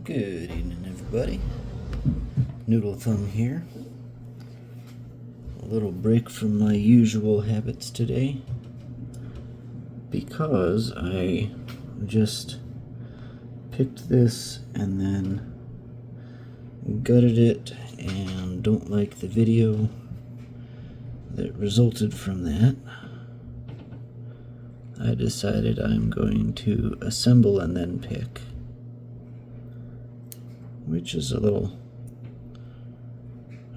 Good evening, everybody. Noodle Thumb here. A little break from my usual habits today because I just picked this and then gutted it and don't like the video that resulted from that. I decided I'm going to assemble and then pick, which is a little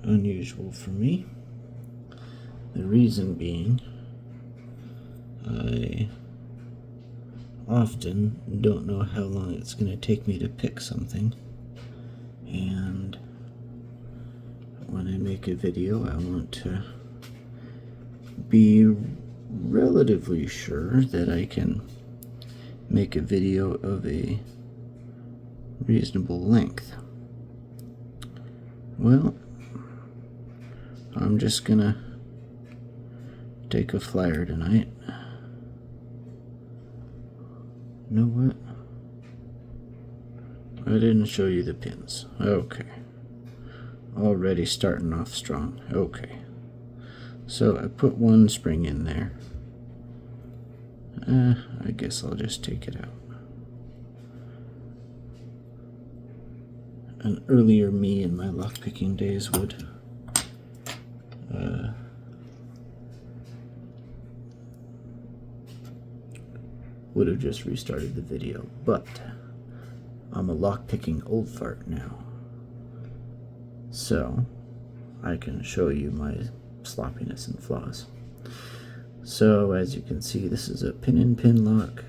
unusual for me. The reason being, I often don't know how long it's going to take me to pick something, and when I make a video, I want to be relatively sure that I can make a video of a reasonable length. Well, I'm just gonna take a flyer tonight. You know what? I didn't show you the pins. Okay. Already starting off strong. Okay. So I put one spring in there. I guess I'll just take it out. An earlier me in my lockpicking days would have just restarted the video, but I'm a lockpicking old fart now, so I can show you my sloppiness and flaws. So as you can see, this is a pin-in-pin lock.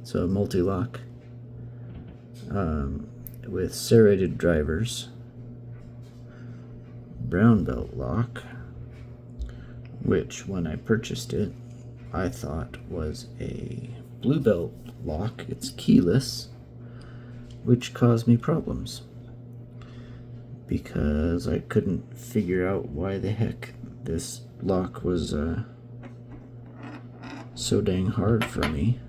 It's a Mul-T-Lock with serrated drivers, brown belt lock, which when I purchased it I thought was a blue belt lock. It's keyless, which caused me problems because I couldn't figure out why the heck this lock was so dang hard for me.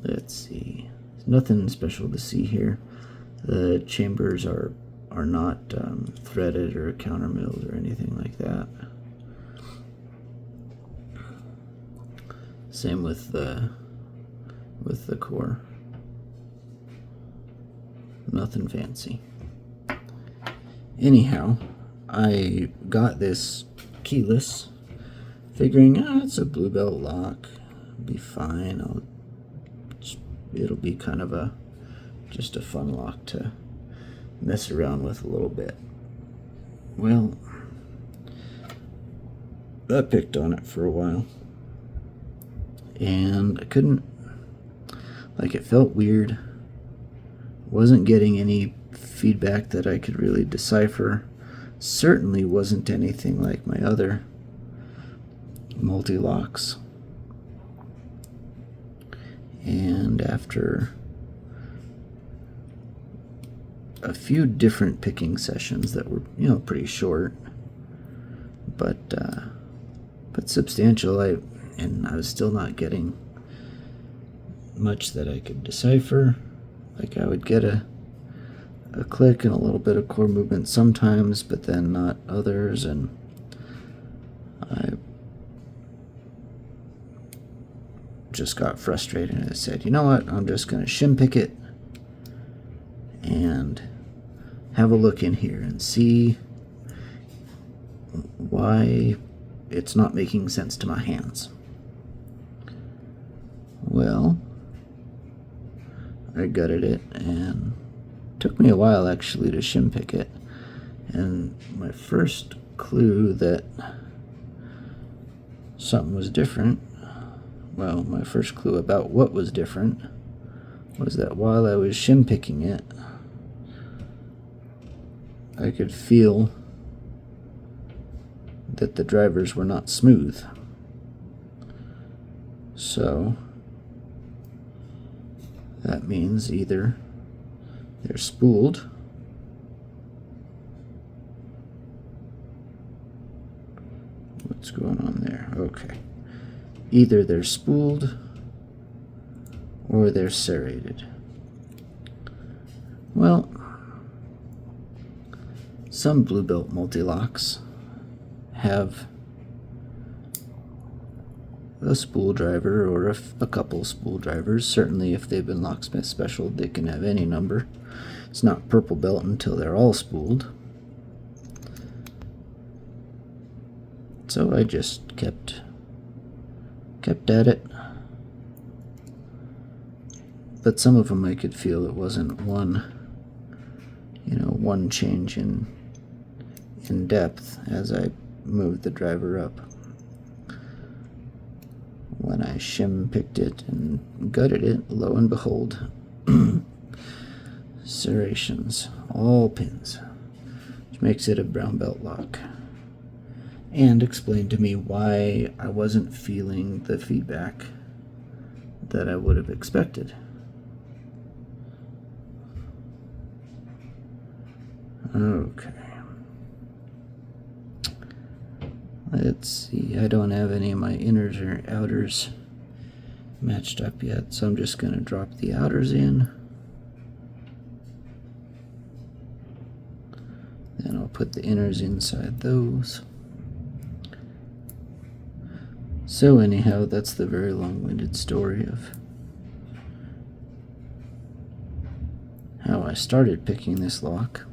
Let's see. There's nothing special to see here. The chambers are not threaded or countermilled or anything like that. Same with the core. Nothing fancy. Anyhow, I got this keyless, figuring it's a blue belt lock, be fine. It'll be kind of just a fun lock to mess around with a little bit. Well, I picked on it for a while, and I couldn't, it felt weird. Wasn't getting any feedback that I could really decipher. Certainly wasn't anything like my other Mul-T-Locks. And after a few different picking sessions that were, pretty short, but substantial, I was still not getting much that I could decipher. I would get a click and a little bit of core movement sometimes, but then not others, and I just got frustrated and I said, you know what, I'm just going to shim pick it and have a look in here and see why it's not making sense to my hands. Well, I gutted it, and it took me a while actually to shim pick it, and my first clue that something was different, well, my first clue about what was different was that while I was shim picking it, I could feel that the drivers were not smooth. So that means either they're spooled, what's going on there? Okay. Either they're spooled or they're serrated. Well, some Blue Belt multi-locks have a spool driver or a couple spool drivers. Certainly if they've been locksmith special, they can have any number. It's not purple belt until they're all spooled. So I just kept at it. But some of them I could feel it wasn't one change in depth as I moved the driver up. When I shim picked it and gutted it, lo and behold, serrations, all pins, which makes it a brown belt lock. And explained to me why I wasn't feeling the feedback that I would have expected. Okay. Let's see, I don't have any of my inners or outers matched up yet, so I'm just going to drop the outers in. Then I'll put the inners inside those. So anyhow, that's the very long-winded story of how I started picking this lock.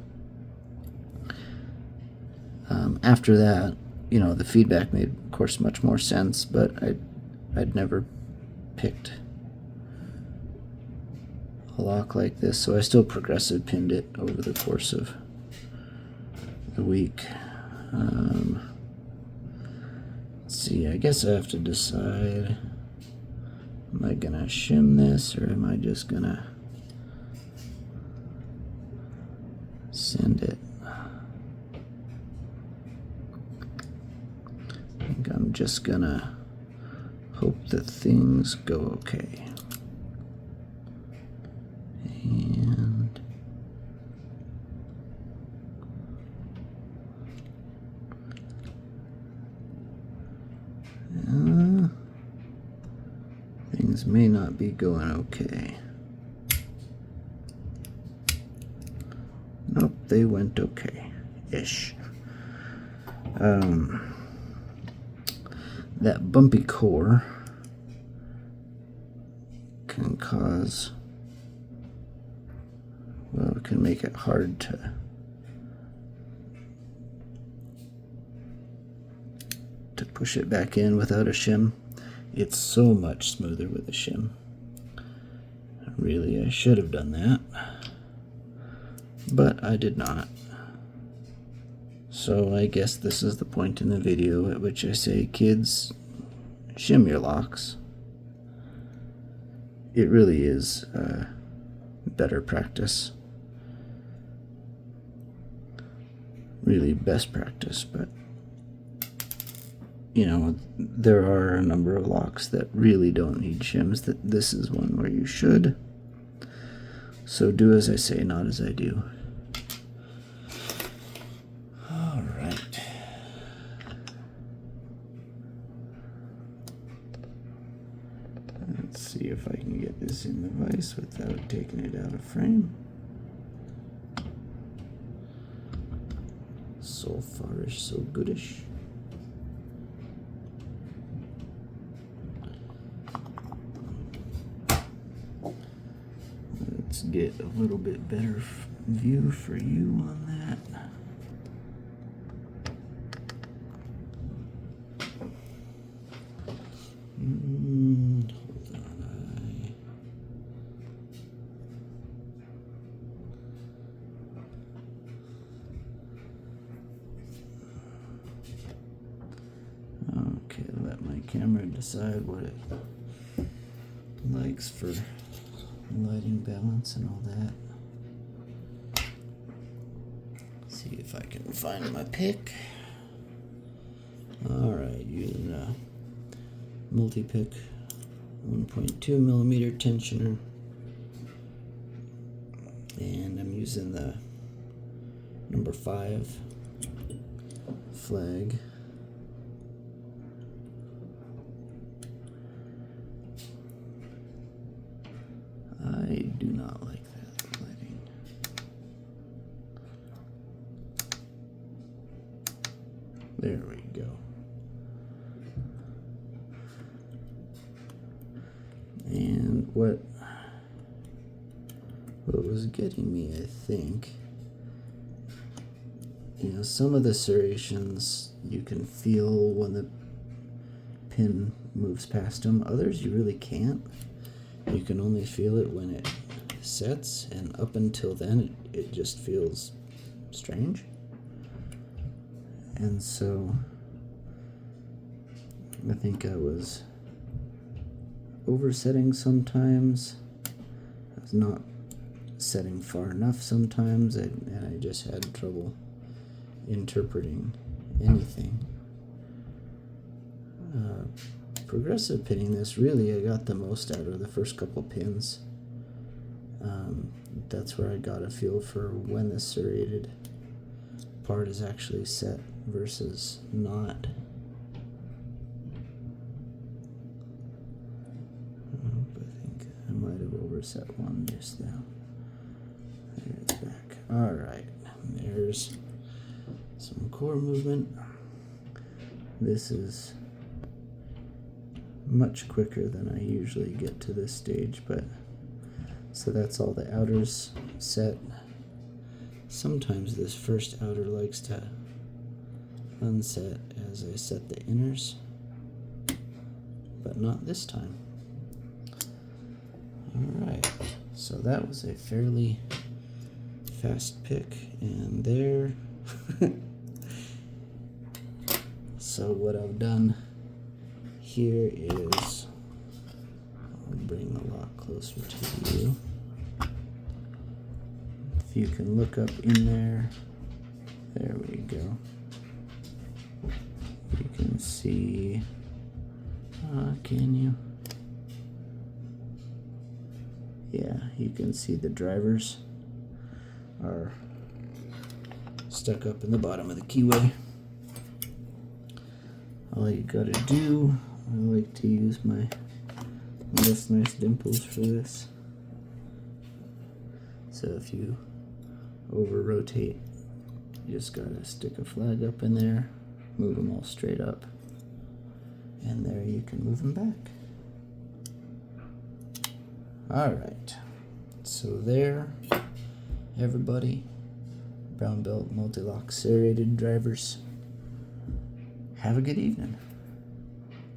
After that, the feedback made, of course, much more sense, but I'd never picked a lock like this, so I still progressive pinned it over the course of the week. Let's see, I guess I have to decide, am I gonna shim this or am I just gonna send it? I think I'm just gonna hope that things go okay. And things may not be going okay. Nope, they went okay-ish. That bumpy core can cause, well, it can make it hard to push it back in without a shim. It's so much smoother with a shim. Really, I should have done that, but I did not. So I guess this is the point in the video at which I say, kids, shim your locks. It really is better practice. Really best practice, but there are a number of locks that really don't need shims. That this is one where you should. So do as I say, not as I do. All right. Let's see if I can get this in the vise without taking it out of frame. So far-ish, so goodish. Let's get a little bit better view for you on that. Hold on. Okay, let my camera decide what it likes for lighting balance and all that. See if I can find my pick. Alright, using a multi-pick 1.2 millimeter tensioner, and I'm using the number 5 flag. I do not like that lighting. There we go. And what was getting me, I think, some of the serrations you can feel when the pin moves past them. Others you really can't. You can only feel it when it sets, and up until then it just feels strange. And so I think I was oversetting sometimes. I was not setting far enough sometimes, and I just had trouble interpreting anything. Progressive pinning this, really I got the most out of the first couple pins. That's where I got a feel for when the serrated part is actually set versus not. I think I might have overset one just now. There it's back. Alright, there's some core movement. This is much quicker than I usually get to this stage, but so that's all the outers set. Sometimes this first outer likes to unset as I set the inners, but not this time. Alright, so that was a fairly fast pick, and there. So what I've done here is, I'll bring the lock closer to you. If you can look up in there, there we go. You can see, can you? Yeah, you can see the drivers are stuck up in the bottom of the keyway. All you gotta do, I like to use my nice dimples for this. So if you over rotate, you just gotta stick a flag up in there, move them all straight up, and there you can move them back. Alright, so there, everybody, brown belt Mul-T-Lock serrated drivers. Have a good evening.